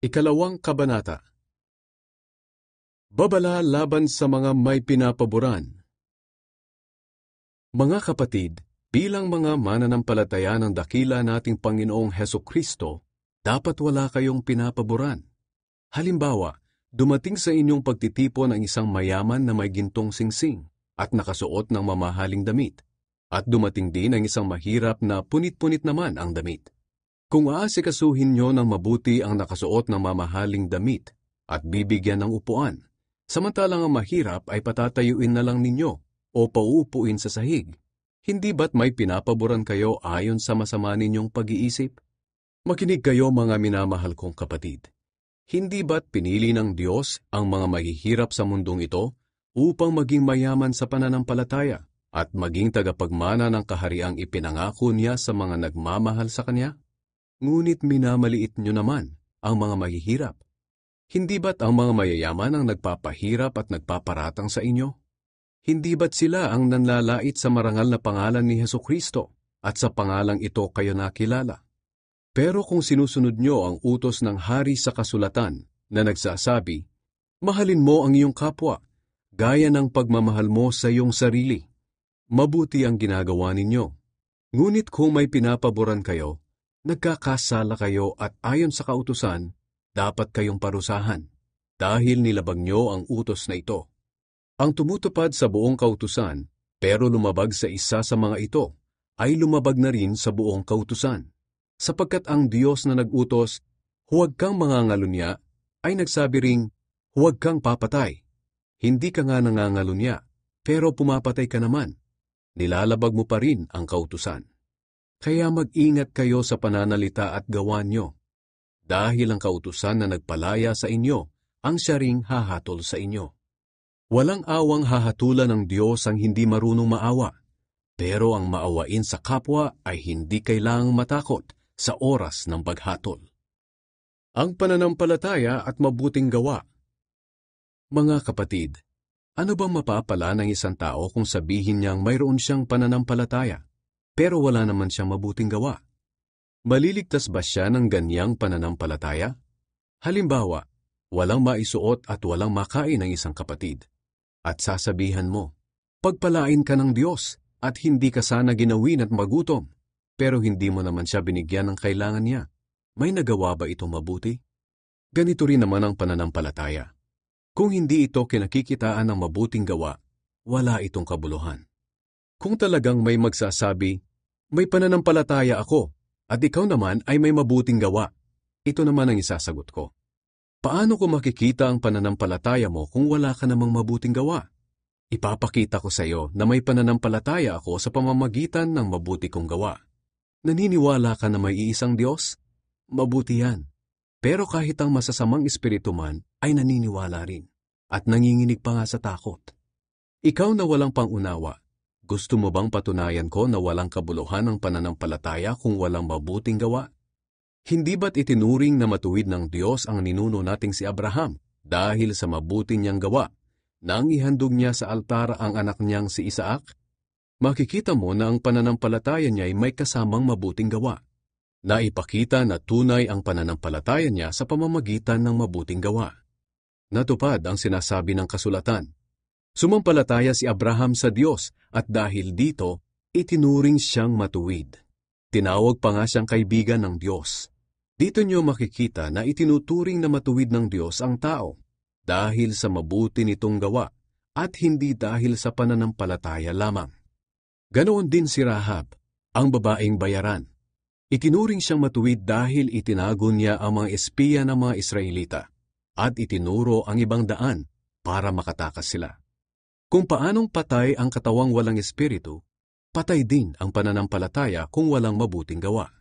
Ikalawang Kabanata. Babala laban sa mga may pinapaboran. Mga kapatid, bilang mga mananampalataya ng dakila nating Panginoong Hesukristo, dapat wala kayong pinapaboran. Halimbawa, dumating sa inyong pagtitipon ang isang mayaman na may gintong singsing at nakasuot ng mamahaling damit, at dumating din ang isang mahirap na punit-punit naman ang damit. Kung aasikasuhin nyo ng mabuti ang nakasuot ng mamahaling damit at bibigyan ng upuan, samantalang ang mahirap ay patatayuin na lang ninyo o pauupuin sa sahig, hindi ba't may pinapaboran kayo ayon sa masama ninyong pag-iisip? Makinig kayo mga minamahal kong kapatid. Hindi ba't pinili ng Diyos ang mga mahihirap sa mundong ito upang maging mayaman sa pananampalataya at maging tagapagmana ng kahariang ipinangako niya sa mga nagmamahal sa Kanya? Ngunit minamaliit nyo naman ang mga mahihirap. Hindi ba't ang mga mayayaman ang nagpapahirap at nagpaparatang sa inyo? Hindi ba't sila ang nanlalait sa marangal na pangalan ni Hesukristo at sa pangalang ito kayo nakilala? Pero kung sinusunod nyo ang utos ng hari sa kasulatan na nagsasabi, mahalin mo ang iyong kapwa, gaya ng pagmamahal mo sa iyong sarili, mabuti ang ginagawa ninyo. Ngunit kung may pinapaboran kayo, nagkakasala kayo at ayon sa kautusan, dapat kayong parusahan, dahil nilabag nyo ang utos na ito. Ang tumutupad sa buong kautusan, pero lumabag sa isa sa mga ito, ay lumabag na rin sa buong kautusan. Sapagkat ang Diyos na nag-utos, huwag kang mangangalunya, ay nagsabi ring, huwag kang papatay. Hindi ka nga nangangalunya, pero pumapatay ka naman. Nilalabag mo pa rin ang kautusan. Kaya mag-ingat kayo sa pananalita at gawa nyo, dahil ang kautusan na nagpalaya sa inyo, ang siya ring hahatol sa inyo. Walang awang hahatulan ng Diyos ang hindi marunong maawa, pero ang maawain sa kapwa ay hindi kailangang matakot sa oras ng paghatol. Ang pananampalataya at mabuting gawa. Mga kapatid, ano bang mapapala ng isang tao kung sabihin niyang mayroon siyang pananampalataya, pero wala naman siyang mabuting gawa? Maliligtas ba siya ng ganyang pananampalataya? Halimbawa, walang maisuot at walang makain ng isang kapatid. At sasabihan mo, pagpalain ka ng Diyos at hindi ka sana ginawin at magutom, pero hindi mo naman siya binigyan ng kailangan niya. May nagawa ba ito mabuti? Ganito rin naman ang pananampalataya. Kung hindi ito kinakikitaan ng mabuting gawa, wala itong kabuluhan. Kung talagang may magsasabi, may pananampalataya ako, at ikaw naman ay may mabuting gawa, ito naman ang isasagot ko. Paano ko makikita ang pananampalataya mo kung wala ka namang mabuting gawa? Ipapakita ko sa iyo na may pananampalataya ako sa pamamagitan ng mabuti kong gawa. Naniniwala ka na may iisang Diyos? Mabuti yan. Pero kahit ang masasamang espiritu man ay naniniwala rin, at nanginginig pa nga sa takot. Ikaw na walang pangunawa, gusto mo bang patunayan ko na walang kabuluhan ang pananampalataya kung walang mabuting gawa? Hindi ba't itinuring na matuwid ng Diyos ang ninuno nating si Abraham dahil sa mabuti niyang gawa, nang ihandog niya sa altar ang anak niyang si Isaac? Makikita mo na ang pananampalataya niya ay may kasamang mabuting gawa. Naipakita na tunay ang pananampalataya niya sa pamamagitan ng mabuting gawa. Natupad ang sinasabi ng kasulatan. Sumampalataya si Abraham sa Diyos at dahil dito, itinuring siyang matuwid. Tinawag pa nga siyang kaibigan ng Diyos. Dito niyo makikita na itinuturing na matuwid ng Diyos ang tao dahil sa mabuti nitong gawa at hindi dahil sa pananampalataya lamang. Ganoon din si Rahab, ang babaeng bayaran. Itinuring siyang matuwid dahil itinago niya ang mga espiya ng mga Israelita at itinuro ang ibang daan para makatakas sila. Kung paanong patay ang katawang walang espiritu, patay din ang pananampalataya kung walang mabuting gawa.